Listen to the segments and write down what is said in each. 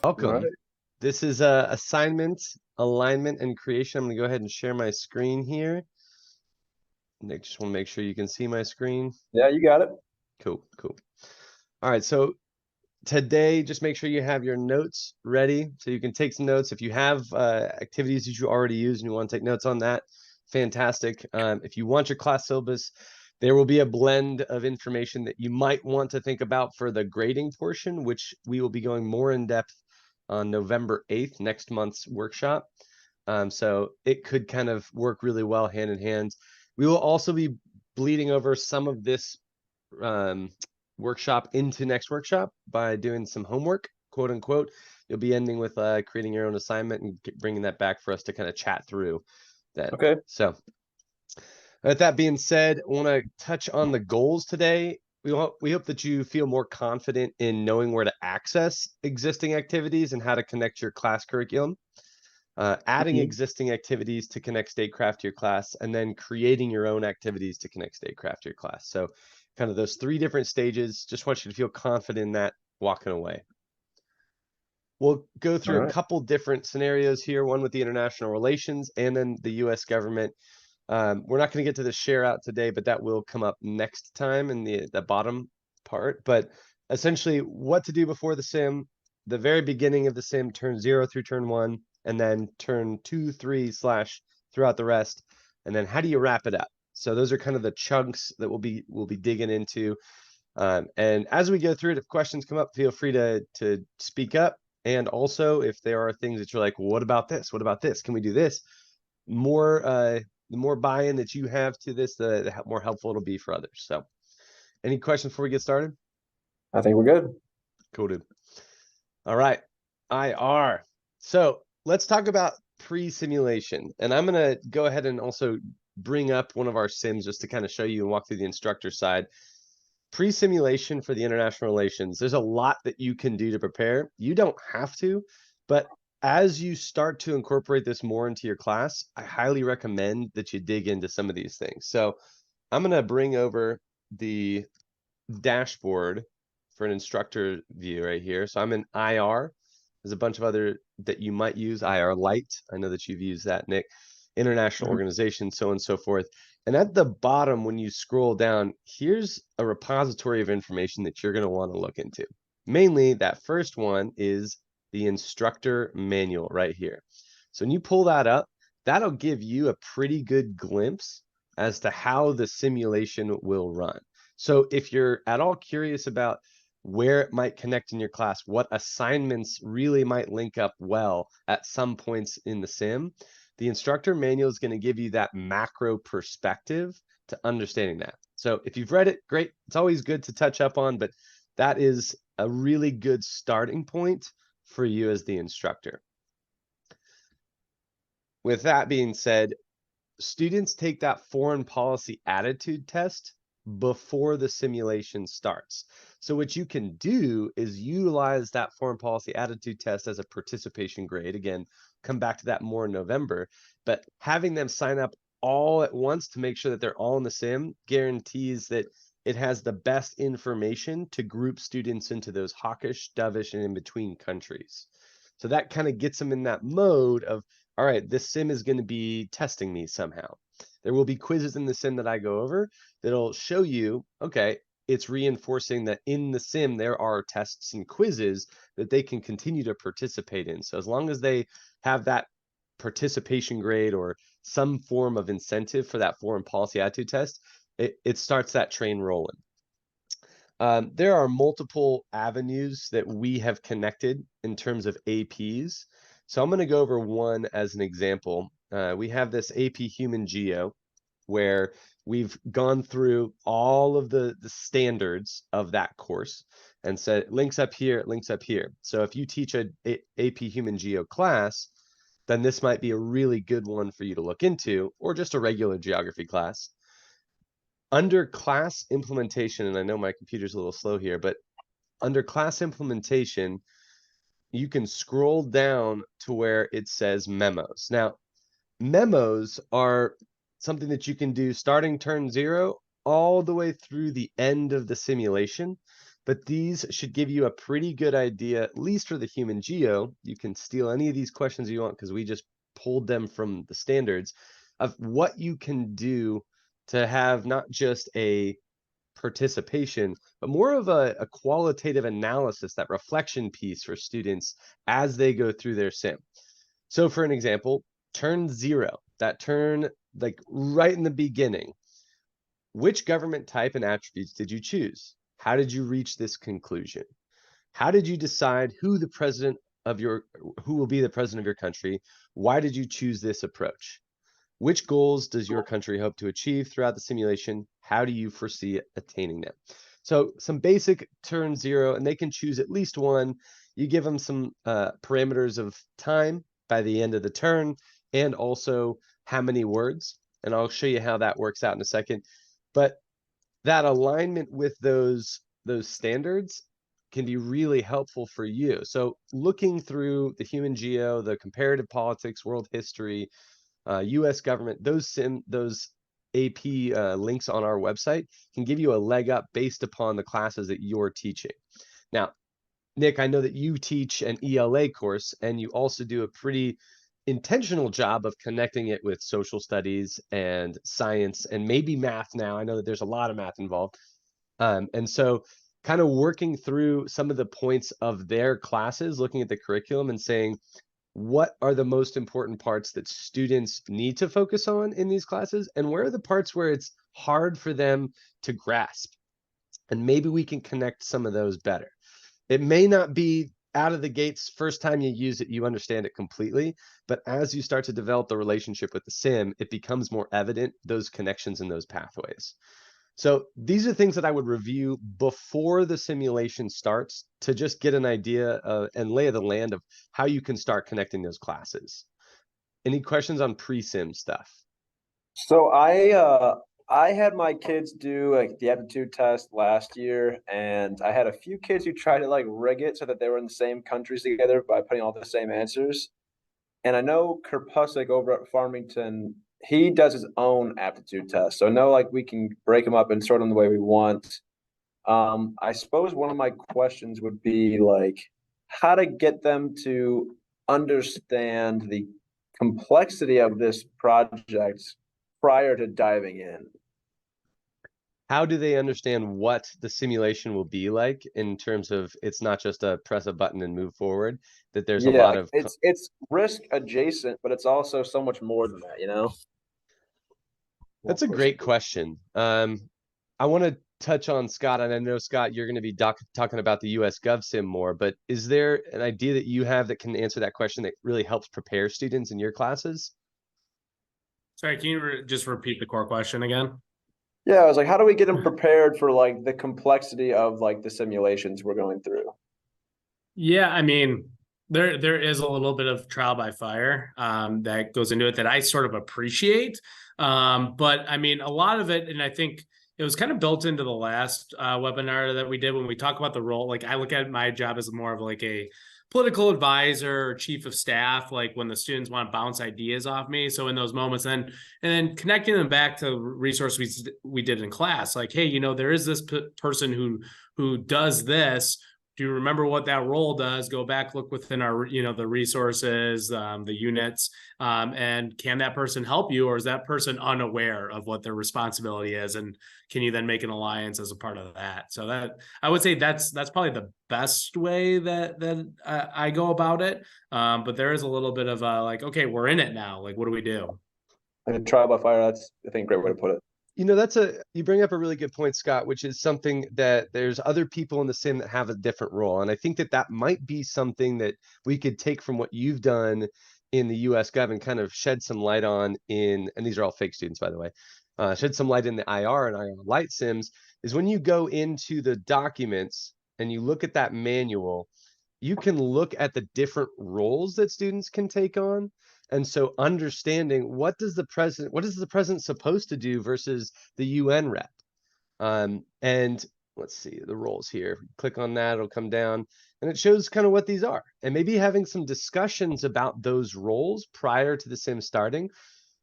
All Welcome. right. This is assignment, alignment, and creation. I'm going to go ahead and share my screen here. Nick, just want to make sure you can see my screen. Yeah, you got it. Cool, cool. All right, so today, just make sure you have your notes ready so you can take some notes. If you have activities that you already use and you want to take notes on that, fantastic. If you want your class syllabus, there will be a blend of information that you might want to think about for the grading portion, which we will be going more in depth on November 8th, next month's workshop. So it could kind of work really well hand in hand. We will also be bleeding over some of this um, workshop into next workshop by doing some homework, quote unquote. You'll be ending with creating your own assignment and bringing that back for us to kind of chat through that. Okay. So with that being said, I want to touch on the goals today. We hope that you feel more confident in knowing where to access existing activities and how to connect your class curriculum. Adding Mhm. existing activities to connect Statecraft to your class, and then creating your own activities to connect Statecraft to your class. So kind of those three different stages. Just want you to feel confident in that walking away. We'll go All through a right. couple different scenarios here, one with the international relations and then the US government. We're not going to get to the share out today, but that will come up next time in the bottom part. But essentially, what to do before the sim, the very beginning of the sim, turn 0 through turn 1, and then turn 2, 3 / throughout the rest, and then how do you wrap it up? So those are kind of the chunks that we'll be digging into. And as we go through it, if questions come up, feel free to speak up. And also, if there are things that you're like, well, what about this? What about this? Can we do this? More the more buy-in that you have to this, the more helpful it'll be for others. So, any questions before we get started? I think we're good. Cool, dude. All right, IR. So let's talk about pre-simulation, and I'm gonna go ahead and also bring up one of our sims just to kind of show you and walk through the instructor side. Pre-simulation for the international relations, there's a lot that you can do to prepare. You don't have to, but as you start to incorporate this more into your class, I highly recommend that you dig into some of these things. So I'm going to bring over the dashboard for an instructor view right here. So I'm in IR. There's a bunch of other that you might use. IR Lite. I know that you've used that, Nick. International Mhm. organization, so on and so forth. And at the bottom, when you scroll down, here's a repository of information that you're going to want to look into. Mainly, that first one is the instructor manual right here. So when you pull that up, that'll give you a pretty good glimpse as to how the simulation will run. So if you're at all curious about where it might connect in your class, what assignments really might link up well at some points in the sim, the instructor manual is going to give you that macro perspective to understanding that. So if you've read it, great. It's always good to touch up on, but that is a really good starting point for you as the instructor. With that being said, students take that foreign policy attitude test before the simulation starts. So what you can do is utilize that foreign policy attitude test as a participation grade. Again, come back to that more in November, but having them sign up all at once to make sure that they're all in the sim guarantees that it has the best information to group students into those hawkish, dovish, and in between countries. So that kind of gets them in that mode of, all right, this sim is going to be testing me somehow. There will be quizzes in the sim that I go over that'll show you, okay, it's reinforcing that in the sim there are tests and quizzes that they can continue to participate in. So as long as they have that participation grade or some form of incentive for that foreign policy attitude test, it starts that train rolling. There are multiple avenues that we have connected in terms of APs. So I'm going to go over one as an example. We have this AP Human Geo where we've gone through all of the standards of that course and said links up here, it links up here. So if you teach a AP Human Geo class, then this might be a really good one for you to look into, or just a regular geography class. Under class implementation, and I know my computer's a little slow here, but under class implementation, you can scroll down to where it says memos. Now, memos are something that you can do starting turn 0 all the way through the end of the simulation. but these should give you a pretty good idea, at least for the human geo. You can steal any of these questions you want because we just pulled them from the standards of what you can do to have not just a participation, but more of a qualitative analysis, that reflection piece for students as they go through their sim. So for an example, turn 0, that turn like right in the beginning, which government type and attributes did you choose? How did you reach this conclusion? How did you decide who will be the president of your country? Why did you choose this approach? Which goals does your country hope to achieve throughout the simulation? How do you foresee attaining them? So some basic turn 0, and they can choose at least one. You give them some parameters of time by the end of the turn, and also how many words. And I'll show you how that works out in a second. But that alignment with those standards can be really helpful for you. So looking through the human geo, the comparative politics, world history, US government, those AP links on our website can give you a leg up based upon the classes that you're teaching. Now, Nick, I know that you teach an ELA course, and you also do a pretty intentional job of connecting it with social studies and science and maybe math now. I know that there's a lot of math involved. And so kind of working through some of the points of their classes, looking at the curriculum and saying, what are the most important parts that students need to focus on in these classes? And where are the parts where it's hard for them to grasp? And maybe we can connect some of those better. It may not be out of the gates, first time you use it, you understand it completely. But as you start to develop the relationship with the sim, it becomes more evident, those connections and those pathways. So these are things that I would review before the simulation starts to just get an idea and lay of the land of how you can start connecting those classes. Any questions on pre-sim stuff? So I had my kids do like the aptitude test last year, and I had a few kids who tried to like rig it so that they were in the same countries together by putting all the same answers. And I know Kerpusik over at Farmington, he does his own aptitude test. So I know like we can break them up and sort them the way we want. I suppose one of my questions would be like how to get them to understand the complexity of this project prior to diving in. How do they understand what the simulation will be like in terms of it's not just a press a button and move forward, that there's a Yeah, lot like of it's risk adjacent, but it's also so much more than that, you know? That's a great question. I want to touch on Scott, and I know Scott, you're going to be talking about the US GovSim more, but is there an idea that you have that can answer that question that really helps prepare students in your classes? Sorry, can you just repeat the core question again? Yeah, I was like, how do we get them prepared for like the complexity of like the simulations we're going through? Yeah, I mean, there is a little bit of trial by fire that goes into it that I sort of appreciate. But I mean, a lot of it, and I think it was kind of built into the last webinar that we did when we talk about the role. Like I look at my job as more of like a political advisor or chief of staff, like when the students want to bounce ideas off me. So in those moments, then and then connecting them back to resources we did in class, like, hey, you know, there is this person who does this. Do you remember what that role does? Go back, look within our, you know, the resources, the units, and can that person help you, or is that person unaware of what their responsibility is? And can you then make an alliance as a part of that? So that I would say that's probably the best way that I go about it. But there is a little bit of like, okay, we're in it now. Like, what do we do? Like trial by fire, that's I think a great way to put it. You know, you bring up a really good point, Scott, which is something that there's other people in the sim that have a different role. And I think that might be something that we could take from what you've done in the US Gov and kind of shed some light on and these are all fake students, by the way, shed some light in the IR and IR Light sims, is when you go into the documents and you look at that manual, you can look at the different roles that students can take on. And so understanding what is the president supposed to do versus the UN rep? And let's see the roles here. Click on that, it'll come down and it shows kind of what these are. And maybe having some discussions about those roles prior to the sim starting.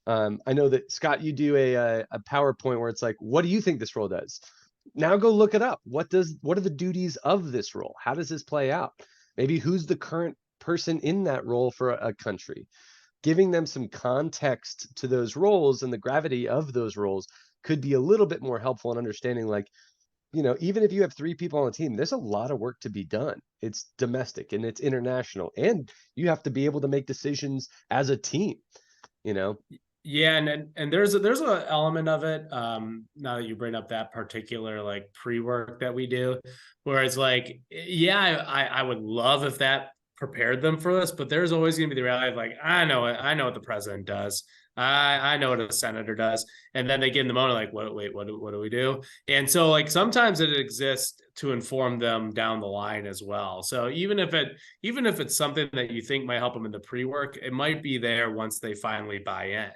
I know that Scott, you do a PowerPoint where it's like, what do you think this role does? Now go look it up. What are the duties of this role? How does this play out? Maybe who's the current person in that role for a country? Giving them some context to those roles and the gravity of those roles could be a little bit more helpful in understanding, like, even if you have 3 people on the team, there's a lot of work to be done. It's domestic and it's international, and you have to be able to make decisions as a team, you know? Yeah, and there's a element of it. Now that you bring up that particular like pre-work that we do, where it's like, yeah, I would love if that prepared them for this, but there's always gonna be the reality of like, I know what the president does. I know what a senator does. And then they get in the moment like, what do we do? And so like sometimes it exists to inform them down the line as well. So even if it's something that you think might help them in the pre-work, it might be there once they finally buy in,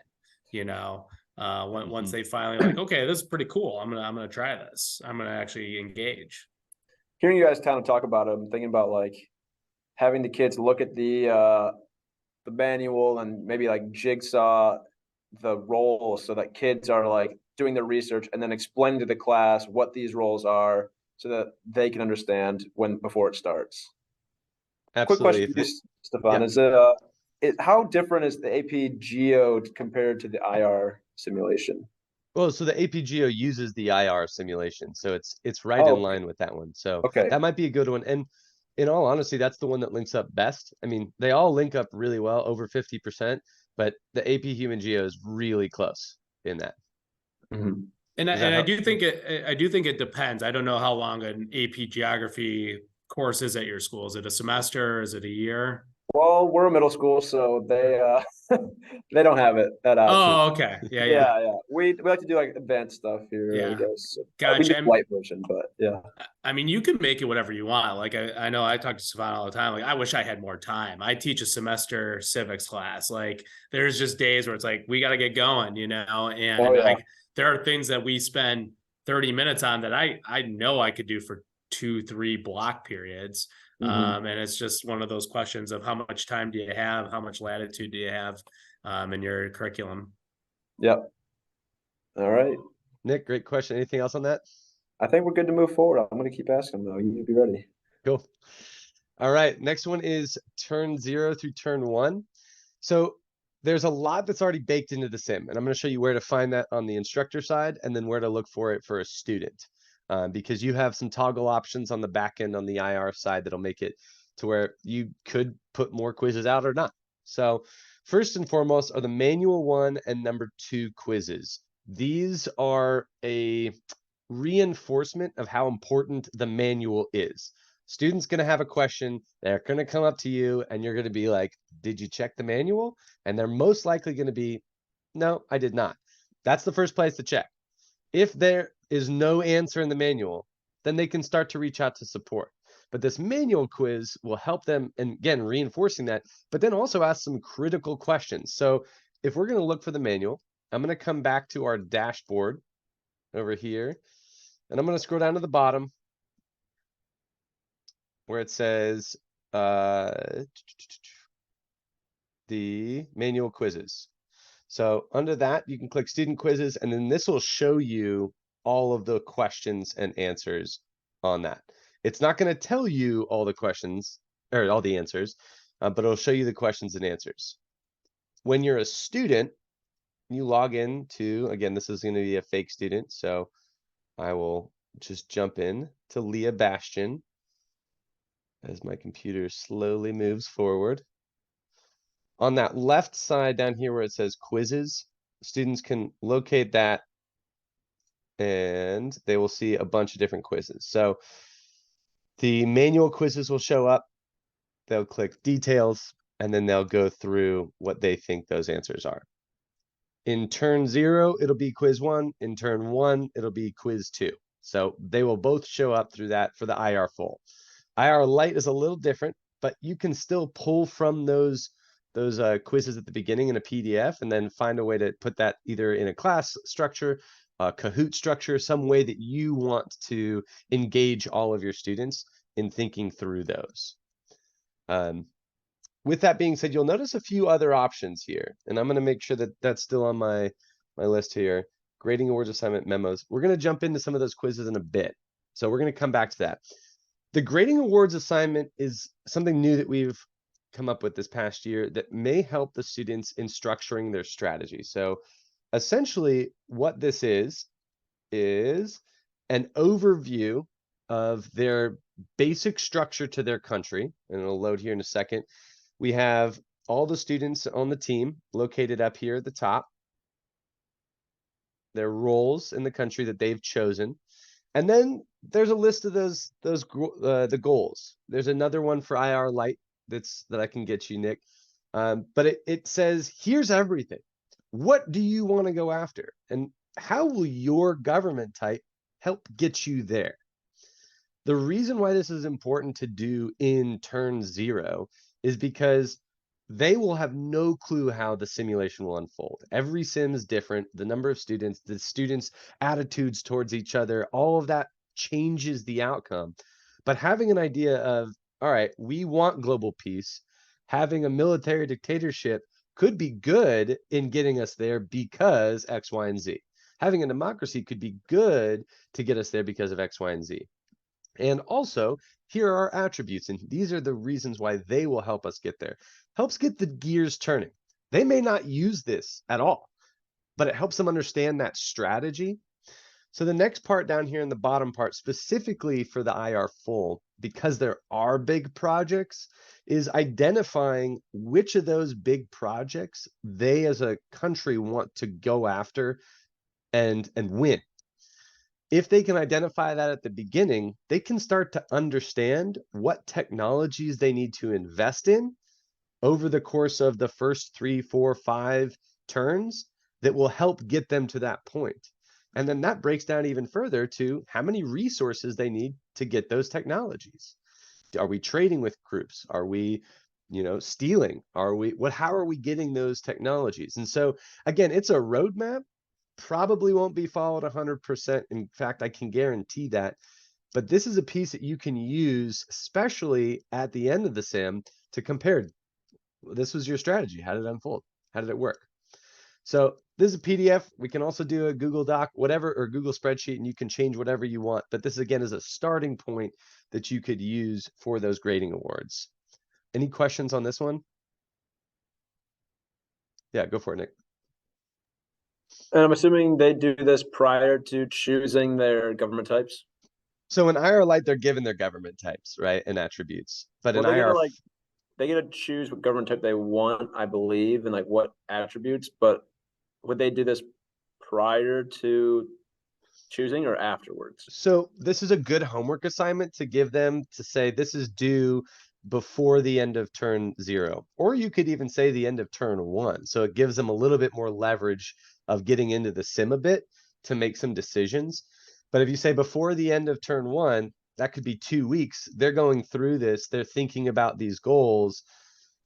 you know. Once they finally like, okay, this is pretty cool, I'm gonna try this, I'm gonna actually engage. Hearing you guys kind of talk about it, I'm thinking about like having the kids look at the manual and maybe like jigsaw the roles so that kids are like doing the research and then explaining to the class what these roles are so that they can understand when before it starts. Quick question Absolutely. for you, Stefan. Yeah. How different is the AP Geo compared to the IR simulation? Well, so the APGO uses the IR simulation, so it's right in Oh, line with that one. So okay. that might be a good one. And in all honesty, that's the one that links up best. I mean, they all link up really well, over 50%, but the AP Human Geo is really close in that. Mhm. And Does that I help? do think it depends. I don't know how long an AP geography course is at your school. Is it a semester? Is it a year? Well, we're a middle school, so they don't have it that option. Oh, okay. Yeah. Yeah, yeah. We like to do like advanced stuff here, I Yeah. guess. So, we do Gotcha. light version, but yeah. I mean, you can make it whatever you want. Like I know I talk to Savannah all the time. Like I wish I had more time. I teach a semester civics class. Like there's just days where it's like we got to get going, you know. Oh And yeah. like there are things that we spend 30 minutes on that I know I could do for 2-3 block periods. Mm-hmm. And it's just one of those questions of how much time do you have? How much latitude do you have in your curriculum? Yep. All right. Nick, great question. Anything else on that? I think we're good to move forward. I'm going to keep asking though. You be ready. Cool. All right. Next one is turn 0 through turn 1. So there's a lot that's already baked into the sim, and I'm going to show you where to find that on the instructor side and then where to look for it for a student. Because you have some toggle options on the back end on the IR side that'll make it to where you could put more quizzes out or not. So first and foremost are the manual 1 and number 2 quizzes. These are a reinforcement of how important the manual is. Student's going to have a question, they're going to come up to you, and you're going to be like, did you check the manual? And they're most likely going to be, no, I did not. That's the first place to check. If there is no answer in the manual, then they can start to reach out to support. But this manual quiz will help them, and again, reinforcing that, but then also ask some critical questions. So if we're going to look for the manual, I'm going to come back to our dashboard over here, and I'm going to scroll down to the bottom where it says the manual quizzes. So under that, you can click student quizzes, and then this will show you all of the questions and answers on that. It's not going to tell you all the questions or all the answers, but it'll show you the questions and answers. When you're a student, you log in to, again, this is going to be a fake student, so I will just jump in to Leah Bastion as my computer slowly moves forward. On that left side down here where it says quizzes, students can locate that and they will see a bunch of different quizzes. So the manual quizzes will show up, they'll click details, and then they'll go through what they think those answers are. In turn 0, it'll be quiz 1. In turn 1, it'll be quiz 2. So they will both show up through that for the IR full. IR Lite is a little different, but you can still pull from those quizzes at the beginning in a PDF and then find a way to put that either in a class structure, a Kahoot structure, some way that you want to engage all of your students in thinking through those. With that being said, you'll notice a few other options here, and I'm going to make sure that that's still on my list here. grading awards assignment memos. We're going to jump into some of those quizzes in a bit. So we're going to come back to that. The grading awards assignment is something new that we've come up with this past year that may help the students in structuring their strategy. So essentially what this is an overview of their basic structure to their country, and it'll load here in a second. We have all the students on the team located up here at the top, their roles in the country that they've chosen. And then there's a list of the goals. There's another one for IR Light that I can get you, Nick. But it says, here's everything. What do you want to go after? And how will your government type help get you there? The reason why this is important to do in turn 0 is because they will have no clue how the simulation will unfold. Every sim is different. The number of students, the students' attitudes towards each other, all of that changes the outcome. But having an idea of, all right, we want global peace, having a military dictatorship could be good in getting us there because X, Y, and Z. Having a democracy could be good to get us there because of X, Y, and Z. And also, here are our attributes, and these are the reasons why they will help us get there. Helps get the gears turning. They may not use this at all, but it helps them understand that strategy. So the next part down here in the bottom part, specifically for the IR full, because there are big projects, is identifying which of those big projects they as a country want to go after and win. If they can identify that at the beginning, they can start to understand what technologies they need to invest in over the course of the first 3, 4, 5 turns that will help get them to that point. And then that breaks down even further to how many resources they need to get those technologies. Are we trading with groups? Are we, stealing? How are we getting those technologies? And so again, it's a roadmap. Probably won't be followed 100%. In fact, I can guarantee that. But this is a piece that you can use, especially at the end of the sim, to compare. This was your strategy. How did it unfold? How did it work? So this is a PDF. We can also do a Google Doc, whatever, or Google spreadsheet, and you can change whatever you want. But this, again, is a starting point that you could use for those grading awards. Any questions on this one? Yeah, go for it, Nick. And I'm assuming they do this prior to choosing their government types. So in IR Lite, they're given their government types, right, and attributes. But in IR, they get to choose what government type they want, I believe, and like what attributes. But would they do this prior to choosing or afterwards? So this is a good homework assignment to give them, to say this is due before the end of turn 0, or you could even say the end of turn 1. So it gives them a little bit more leverage of getting into the sim a bit to make some decisions. But if you say before the end of turn 1, that could be 2 weeks. They're going through this, they're thinking about these goals.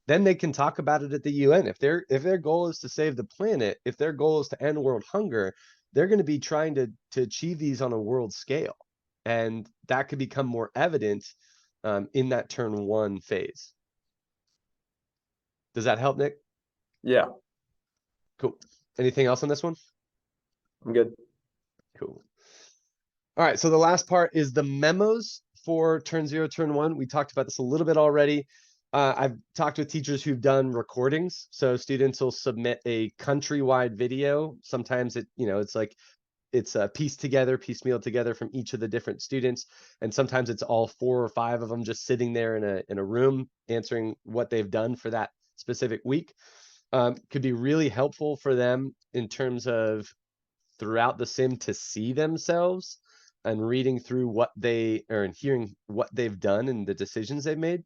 Then they can talk about it at the UN. If their goal is to save the planet, if their goal is to end world hunger, they're going to be trying to achieve these on a world scale. And that could become more evident in that turn 1 phase. Does that help, Nick? Yeah. Cool. Anything else on this one? I'm good. Cool. All right, so the last part is the memos for turn 0, turn 1. We talked about this a little bit already. I've talked with teachers who've done recordings. So students will submit a countrywide video. Sometimes it's piecemeal together from each of the different students. And sometimes it's all 4 or 5 of them just sitting there in a room answering what they've done for that specific week. Could be really helpful for them in terms of throughout the sim to see themselves and reading through and hearing what they've done and the decisions they've made.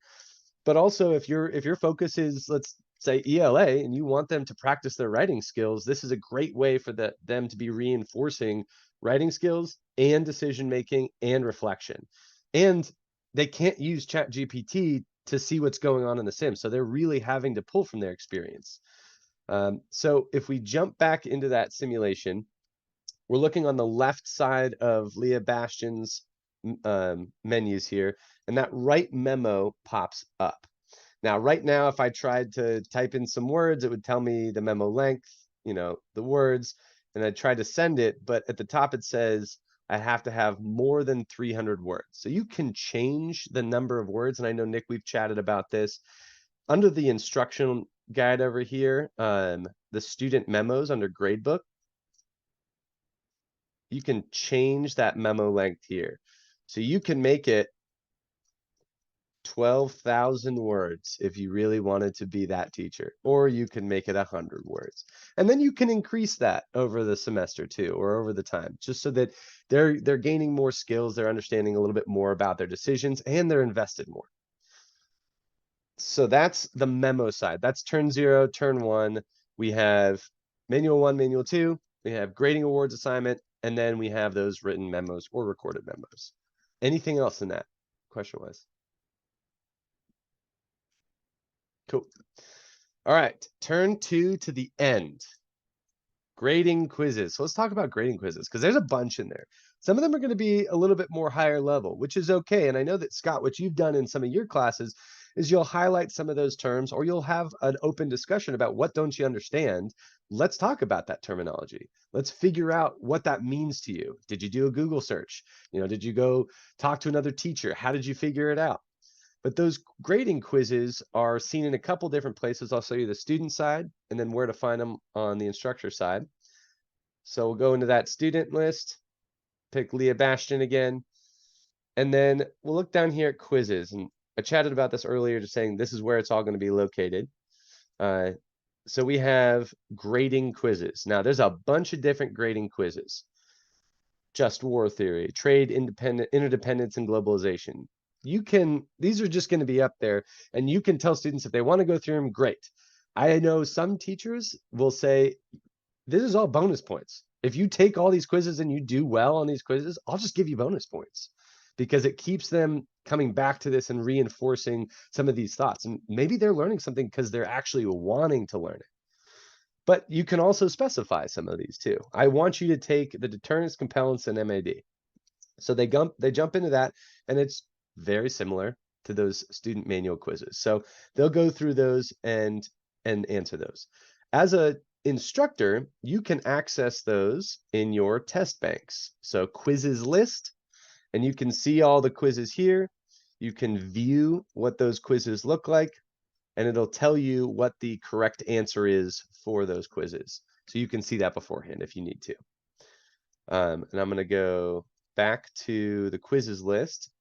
But also if your focus is, let's say, ELA, and you want them to practice their writing skills, this is a great way for them to be reinforcing writing skills and decision making and reflection. And they can't use ChatGPT to see what's going on in the sim, so they're really having to pull from their experience. So if we jump back into that simulation, we're looking on the left side of Leah Bastian's menus here, and that right memo pops up. Now, right now, if I tried to type in some words, it would tell me the memo length, the words. and I tried to send it, but at the top it says I have to have more than 300 words. So you can change the number of words. And I know, Nick, we've chatted about this. Under the instruction guide over here, the student memos under gradebook, you can change that memo length here. So you can make it 12,000 words if you really wanted to be that teacher, or you can make it 100 words. And then you can increase that over the semester too, or over the time, just so that they're gaining more skills, they're understanding a little bit more about their decisions, and they're invested more. So that's the memo side. That's turn 0, turn 1. We have manual 1, manual 2. We have grading awards assignment, and then we have those written memos or recorded memos. Anything else in that, question-wise? Cool. All right, turn 2 to the end. Grading quizzes. So let's talk about grading quizzes, because there's a bunch in there. Some of them are going to be a little bit more higher level, which is okay. And I know that, Scott, what you've done in some of your classes is you'll highlight some of those terms, or you'll have an open discussion about what don't you understand. Let's talk about that terminology. Let's figure out what that means to you. Did you do a Google search? Did you go talk to another teacher? How did you figure it out? But those grading quizzes are seen in a couple different places. I'll show you the student side and then where to find them on the instructor side. So we'll go into that student list, pick Leah Bastion again, and then we'll look down here at quizzes. And I chatted about this earlier, just saying this is where it's all going to be located. So we have grading quizzes. Now there's a bunch of different grading quizzes. Just war theory, trade, interdependence, and globalization. These are just going to be up there, and you can tell students if they want to go through them, great. I know some teachers will say, this is all bonus points. If you take all these quizzes and you do well on these quizzes, I'll just give you bonus points, because it keeps them coming back to this and reinforcing some of these thoughts. And maybe they're learning something because they're actually wanting to learn it. But you can also specify some of these too. I want you to take the deterrence, compellence, and MAD. So they jump into that, and it's very similar to those student manual quizzes. So they'll go through those and answer those. As a instructor, you can access those in your test banks. So quizzes list, and you can see all the quizzes here. You can view what those quizzes look like, and it'll tell you what the correct answer is for those quizzes. So you can see that beforehand if you need to. And I'm going to go back to the quizzes list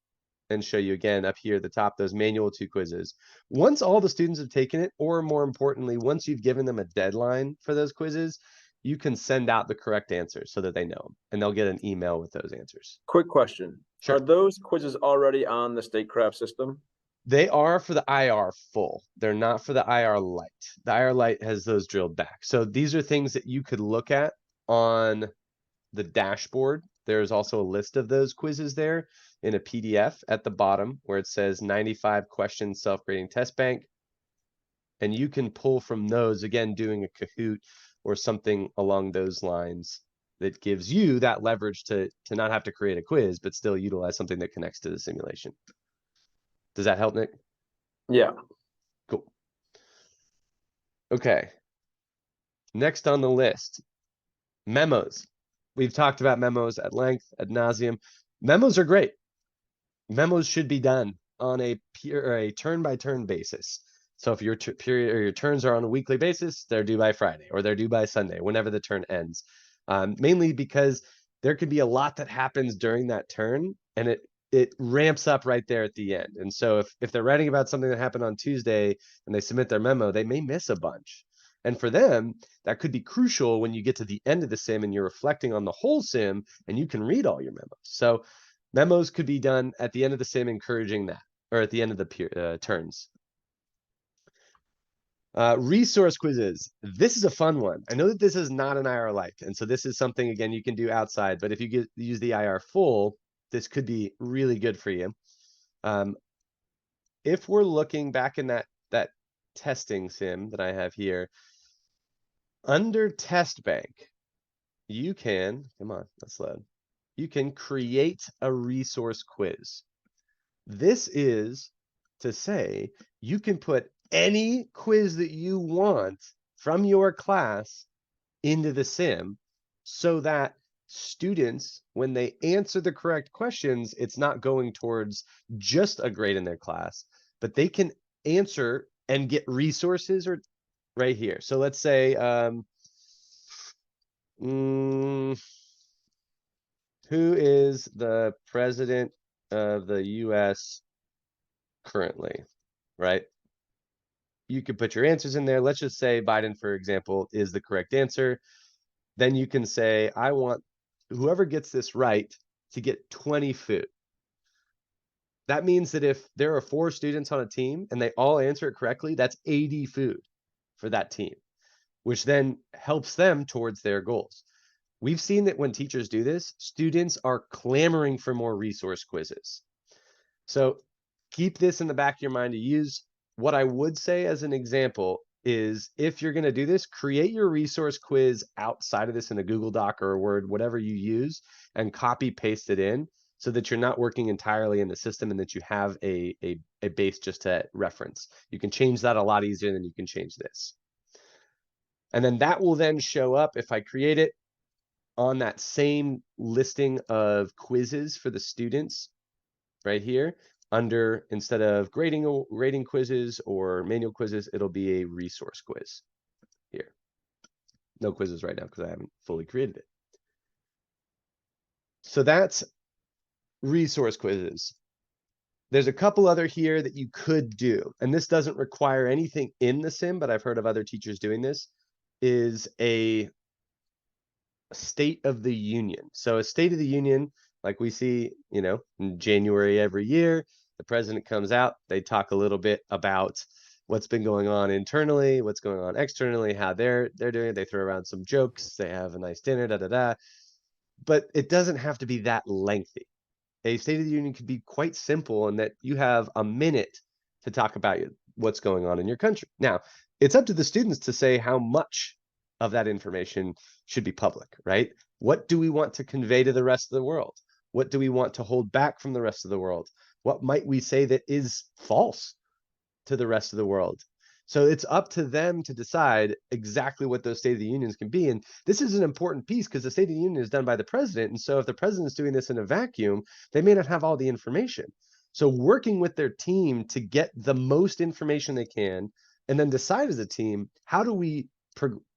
and show you again up here at the top, those manual 2 quizzes. Once all the students have taken it, or more importantly, once you've given them a deadline for those quizzes, you can send out the correct answers so that they know them, and they'll get an email with those answers. Quick question. Sure. Are those quizzes already on the Statecraft system? They are for the IR full. They're not for the IR light. The IR light has those drilled back. So these are things that you could look at on the dashboard. There's also a list of those quizzes there in a PDF at the bottom where it says 95 questions self-grading test bank. And you can pull from those, again, doing a Kahoot or something along those lines that gives you that leverage to not have to create a quiz, but still utilize something that connects to the simulation. Does that help, Nick? Yeah. Cool. Okay. Next on the list, memos. We've talked about memos at length, ad nauseum. Memos are great. Memos should be done on a turn-by-turn basis. So if your period or your turns are on a weekly basis, they're due by Friday or they're due by Sunday, whenever the turn ends. Mainly because there could be a lot that happens during that turn, and it ramps up right there at the end. And so if they're writing about something that happened on Tuesday and they submit their memo, they may miss a bunch. And for them, that could be crucial when you get to the end of the sim and you're reflecting on the whole sim and you can read all your memos. So memos could be done at the end of the sim, encouraging that, or at the end of the turns. Resource quizzes. This is a fun one. I know that this is not an IR light, and so this is something, again, you can do outside, but if you use the IR full, this could be really good for you. If we're looking back in that testing sim that I have here, under test bank, you can, come on, let's load. You can create a resource quiz. This is to say you can put any quiz that you want from your class into the sim, so that students, when they answer the correct questions, it's not going towards just a grade in their class, but they can answer and get resources or right here. So let's say, who is the president of the US currently, right? You could put your answers in there. Let's just say Biden, for example, is the correct answer. Then you can say, I want whoever gets this right to get 20 food. That means that if there are 4 students on a team and they all answer it correctly, that's 80 food for that team, which then helps them towards their goals. We've seen that when teachers do this, students are clamoring for more resource quizzes. So keep this in the back of your mind to use. What I would say as an example is if you're going to do this, create your resource quiz outside of this in a Google Doc or a Word, whatever you use, and copy paste it in so that you're not working entirely in the system and that you have a base just to reference. You can change that a lot easier than you can change this. And then that will then show up if I create it on that same listing of quizzes for the students right here under, instead of grading quizzes or manual quizzes, it'll be a resource quiz here. No quizzes right now because I haven't fully created it. So that's resource quizzes. There's a couple other here that you could do, and this doesn't require anything in the sim, but I've heard of other teachers doing this, is a State of the Union. So a State of the Union, like we see, in January every year, the president comes out, they talk a little bit about what's been going on internally, what's going on externally, how they're doing it. They throw around some jokes, they have a nice dinner, but it doesn't have to be that lengthy. A State of the Union could be quite simple in that you have a minute to talk about what's going on in your country. Now, it's up to the students to say how much of that information should be public, right? What do we want to convey to the rest of the world? What do we want to hold back from the rest of the world? What might we say that is false to the rest of the world? So it's up to them to decide exactly what those State of the Unions can be. And this is an important piece because the State of the Union is done by the president. And so if the president is doing this in a vacuum, they may not have all the information. So working with their team to get the most information they can, and then decide as a team, how do we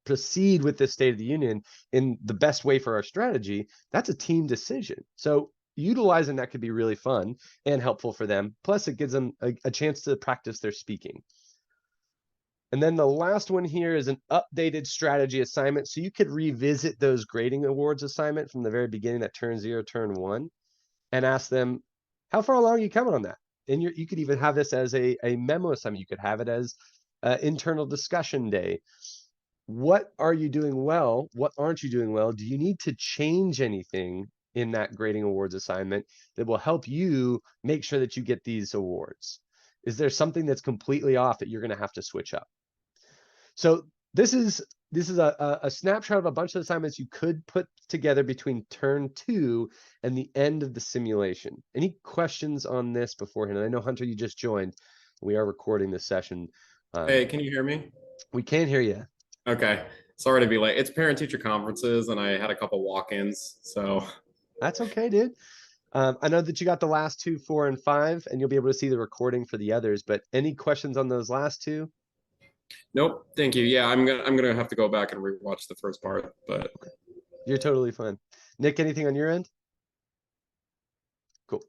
proceed with this State of the Union in the best way for our strategy? That's a team decision. So utilizing that could be really fun and helpful for them. Plus, it gives them a chance to practice their speaking. And then the last one here is an updated strategy assignment. So you could revisit those grading awards assignment from the very beginning, that turn 0, turn 1, and ask them, how far along are you coming on that? And you could even have this as a memo assignment. You could have it as internal discussion day. What are you doing well? What aren't you doing well? Do you need to change anything in that grading awards assignment that will help you make sure that you get these awards? Is there something that's completely off that you're going to have to switch up? So this is a snapshot of a bunch of assignments you could put together between turn 2 and the end of the simulation. Any questions on this beforehand? I know, Hunter, you just joined. We are recording this session. Hey, can you hear me? We can hear you. Okay. Sorry to be late. It's parent-teacher conferences, and I had a couple walk-ins, so. That's okay, dude. I know that you got the last 2, 4, and 5, and you'll be able to see the recording for the others, but any questions on those last 2? Nope. Thank you. Yeah, I'm gonna have to go back and rewatch the first part, but okay. You're totally fine. Nick, anything on your end? Cool.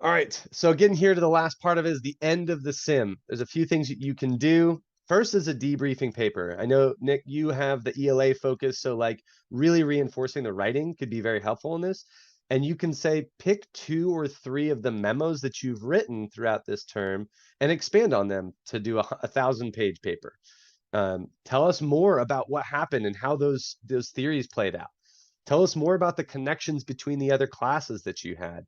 All right. So getting here to the last part of it is the end of the sim. There's a few things you can do. First is a debriefing paper. I know, Nick, you have the ELA focus, so like really reinforcing the writing could be very helpful in this. And you can say, pick 2 or 3 of the memos that you've written throughout this term and expand on them to do a 1,000-page paper. Tell us more about what happened and how those theories played out. Tell us more about the connections between the other classes that you had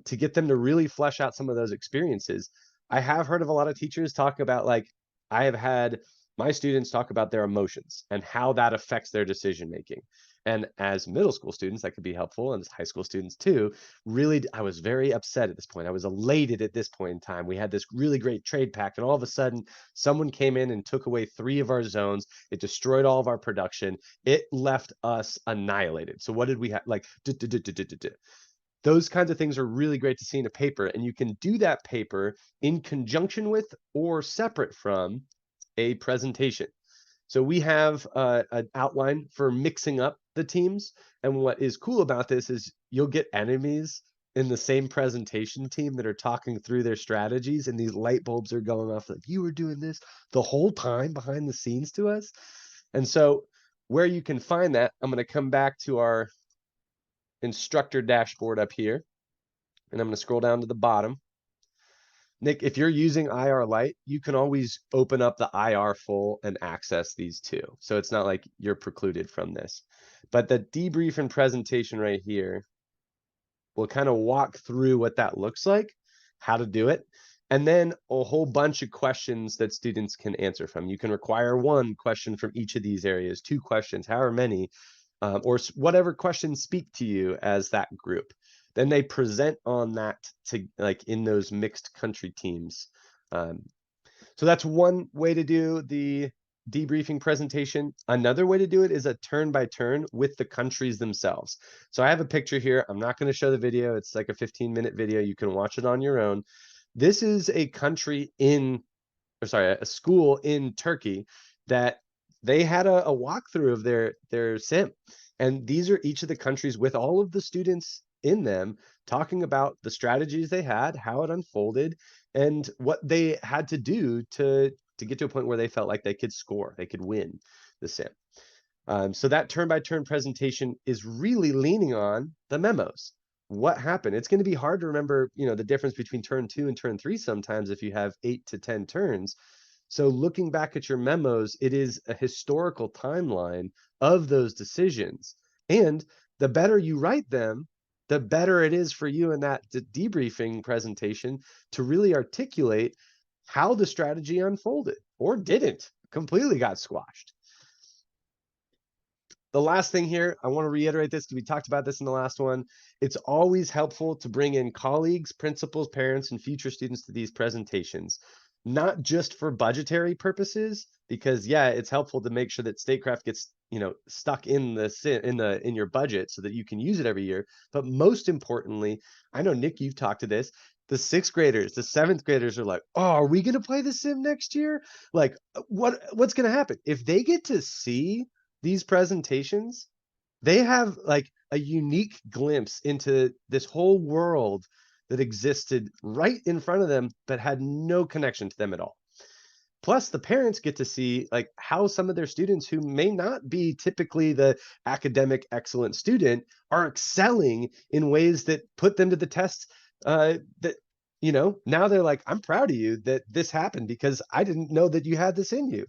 to get them to really flesh out some of those experiences. I have heard of a lot of teachers talk about, like, I have had my students talk about their emotions and how that affects their decision making. And as middle school students, that could be helpful, and as high school students too. Really, I was very upset at this point. I was elated at this point in time. We had this really great trade pact, and all of a sudden, someone came in and took away 3 of our zones. It destroyed all of our production. It left us annihilated. So what did we have? Like, those kinds of things are really great to see in a paper, and you can do that paper in conjunction with or separate from a presentation. So we have an outline for mixing up the teams. And what is cool about this is you'll get enemies in the same presentation team that are talking through their strategies, and these light bulbs are going off like, you were doing this the whole time behind the scenes to us. And so where you can find that, I'm going to come back to our instructor dashboard up here, and I'm going to scroll down to the bottom. Nick, if you're using IR Lite, you can always open up the IR full and access these too. So it's not like you're precluded from this. But the debrief and presentation right here will kind of walk through what that looks like, how to do it, and then a whole bunch of questions that students can answer from. You can require 1 question from each of these areas, 2 questions, however many, or whatever questions speak to you as that group. Then they present on that to like in those mixed country teams. So that's one way to do the debriefing presentation. Another way to do it is a turn by turn with the countries themselves. So I have a picture here. I'm not going to show the video. It's like a 15-minute video. You can watch it on your own. This is a country in, or sorry, a school in Turkey that they had a walkthrough of their sim. And these are each of the countries with all of the students in them talking about the strategies they had, how it unfolded, and what they had to do to get to a point where they felt like they could score, they could win the sim. So that turn-by-turn presentation is really leaning on the memos. What happened? It's going to be hard to remember, the difference between turn 2 and turn 3 sometimes if you have 8 to 10 turns. So looking back at your memos, it is a historical timeline of those decisions. And the better you write them, the better it is for you in that debriefing presentation to really articulate how the strategy unfolded or didn't, completely got squashed. The last thing here, I want to reiterate this because we talked about this in the last one. It's always helpful to bring in colleagues, principals, parents, and future students to these presentations, not just for budgetary purposes, because yeah, it's helpful to make sure that Statecraft gets stuck in your budget so that you can use it every year. But most importantly, I know Nick, you've talked to this. The 6th graders, the 7th graders are like, oh, are we going to play the sim next year? Like, what's going to happen if they get to see these presentations? They have like a unique glimpse into this whole world that existed right in front of them but had no connection to them at all. Plus, the parents get to see like how some of their students who may not be typically the academic excellent student are excelling in ways that put them to the test. That now they're like, I'm proud of you that this happened because I didn't know that you had this in you.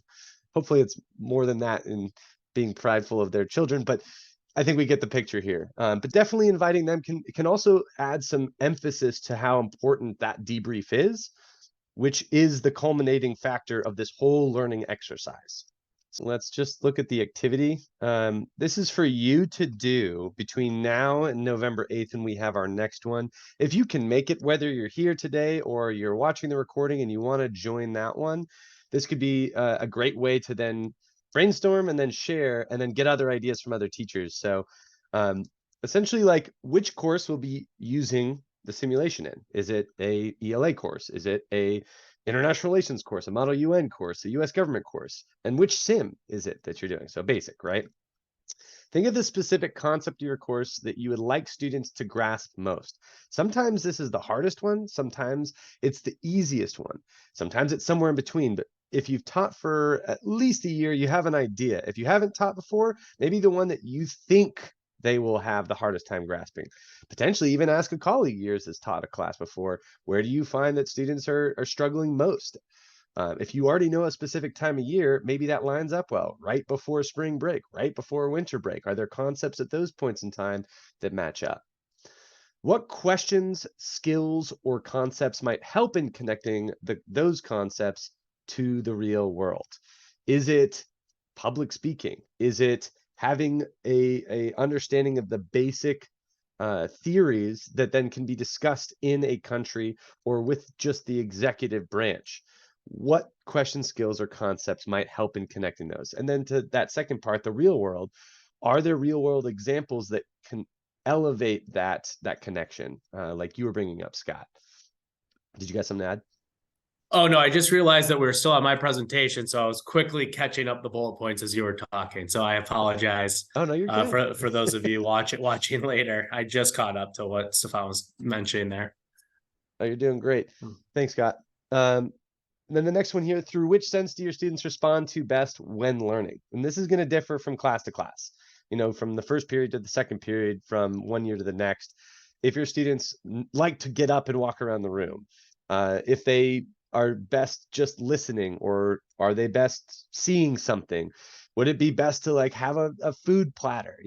Hopefully, it's more than that in being prideful of their children, but I think we get the picture here. But definitely inviting them can also add some emphasis to how important that debrief is, which is the culminating factor of this whole learning exercise. So let's just look at the activity. This is for you to do between now and November 8th when we have our next one. If you can make it, whether you're here today or you're watching the recording and you want to join that one, this could be a great way to then brainstorm and then share and then get other ideas from other teachers. So essentially, like, which course will be using the simulation in? Is it a ELA course? Is it a international relations course, a model UN course, a US government course? And which sim is it that you're doing? So basic, right? Think of the specific concept of your course that you would like students to grasp most. Sometimes this is the hardest one. Sometimes it's the easiest one. Sometimes it's somewhere in between, but if you've taught for at least a year, you have an idea. If you haven't taught before, maybe the one that you think they will have the hardest time grasping. Potentially even ask a colleague yours that's taught a class before, where do you find that students are struggling most? If you already know a specific time of year, maybe that lines up well, right before spring break, right before winter break. Are there concepts at those points in time that match up? What questions, skills, or concepts might help in connecting those concepts to the real world? Is it public speaking? Is it having a understanding of the basic theories that then can be discussed in a country or with just the executive branch. What question skills or concepts might help in connecting those? And then to that second part, the real world, are there real world examples that can elevate that connection, like you were bringing up, Scott? Did you got something to add? Oh, no, I just realized that we were still on my presentation, so I was quickly catching up the bullet points as you were talking. So I apologize. Oh, no, you're good. For those of you watching later. I just caught up to what Stefan was mentioning there. Oh, you're doing great. Thanks, Scott. Then the next one here, through which sense do your students respond to best when learning? And this is going to differ from class to class, from the first period to the second period, from one year to the next. If your students like to get up and walk around the room, if they are best just listening, or are they best seeing something? Would it be best to like have a food platter,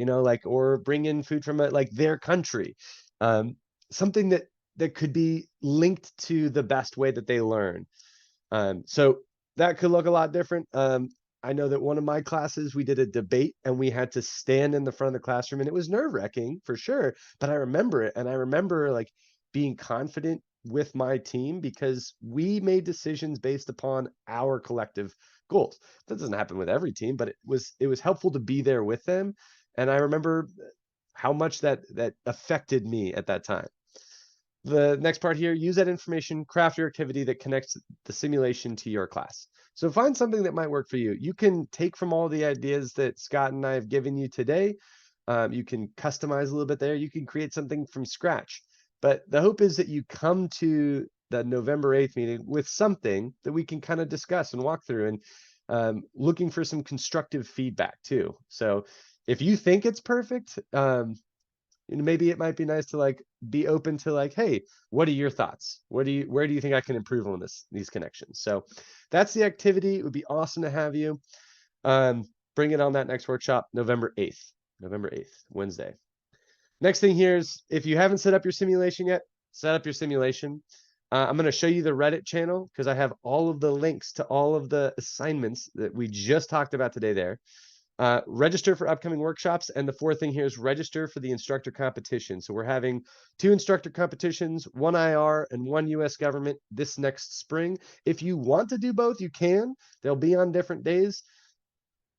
or bring in food from their country? Something that could be linked to the best way that they learn. So that could look a lot different. I know that one of my classes, we did a debate and we had to stand in the front of the classroom, and it was nerve-wracking for sure, but I remember it. And I remember like being confident with my team because we made decisions based upon our collective goals. That doesn't happen with every team, but it was helpful to be there with them. And I remember how much that affected me at that time. The next part here, use that information, craft your activity that connects the simulation to your class. So find something that might work for you. You can take from all the ideas that Scott and I have given you today. You can customize a little bit there. You can create something from scratch. But the hope is that you come to the November 8th meeting with something that we can kind of discuss and walk through, and looking for some constructive feedback too. So if you think it's perfect, maybe it might be nice to like be open to like, hey, what are your thoughts? Where do you think I can improve on these connections? So that's the activity. It would be awesome to have you. Bring it on that next workshop, November 8th, Wednesday. Next thing here is, if you haven't set up your simulation yet, set up your simulation. I'm going to show you the Reddit channel because I have all of the links to all of the assignments that we just talked about today there. Register for upcoming workshops. And the fourth thing here is register for the instructor competition. So we're having 2 instructor competitions, 1 IR and 1 US government this next spring. If you want to do both, you can. They'll be on different days.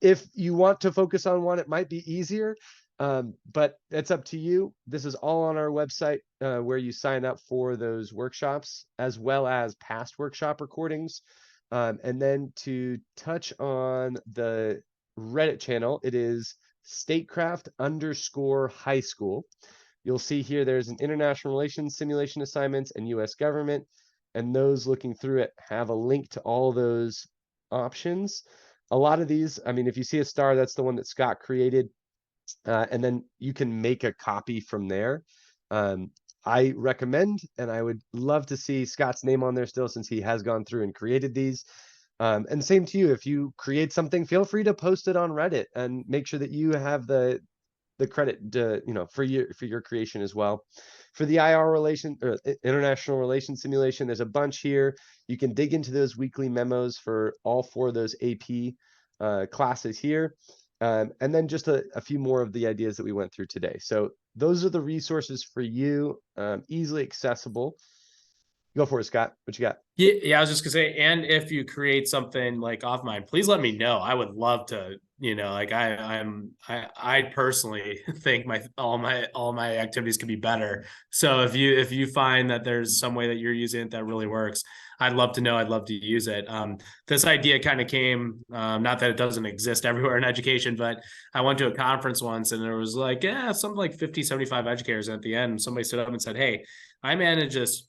If you want to focus on one, it might be easier, but it's up to you. This is all on our website, where you sign up for those workshops, as well as past workshop recordings. And then to touch on the Reddit channel, it is Statecraft_high school. You'll see here there's an international relations simulation assignments and US government, and those looking through it have a link to all those options. A lot of these, I mean, if you see a star, that's the one that Scott created, and then you can make a copy from there. I recommend, and I would love to see Scott's name on there still, since he has gone through and created these. And same to you, if you create something, feel free to post it on Reddit and make sure that you have the credit to, for your creation as well. For the IR relation or international relations simulation, there's a bunch here. You can dig into those weekly memos for all 4 of those AP classes here. And then just a few more of the ideas that we went through today. So those are the resources for you, easily accessible. Go for it, Scott. What you got? Yeah, I was just gonna say, and if you create something like off mine, please let me know. I would love to, like I personally think all my activities could be better. So if you find that there's some way that you're using it that really works, I'd love to know. I'd love to use it. This idea kind of came, not that it doesn't exist everywhere in education, but I went to a conference once and there was like, something like 50, 75 educators. And at the end, somebody stood up and said, hey, I manage this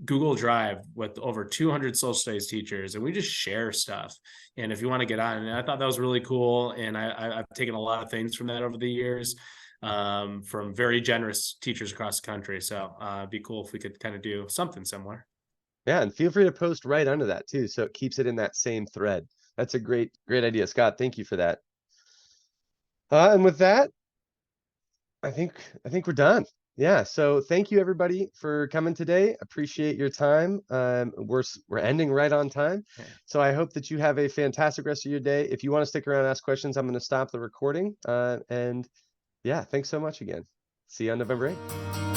Google Drive with over 200 social studies teachers, and we just share stuff. And if you want to get on, and I thought that was really cool. And I've taken a lot of things from that over the years, from very generous teachers across the country. So it'd be cool if we could kind of do something similar. Yeah, and feel free to post right under that too, so it keeps it in that same thread. That's a great idea, Scott. Thank you for that. And with that, I think we're done. Yeah, so thank you everybody for coming today. Appreciate your time. We're ending right on time. Yeah. So I hope that you have a fantastic rest of your day. If you want to stick around and ask questions, I'm going to stop the recording. And yeah, thanks so much again. See you on November 8th.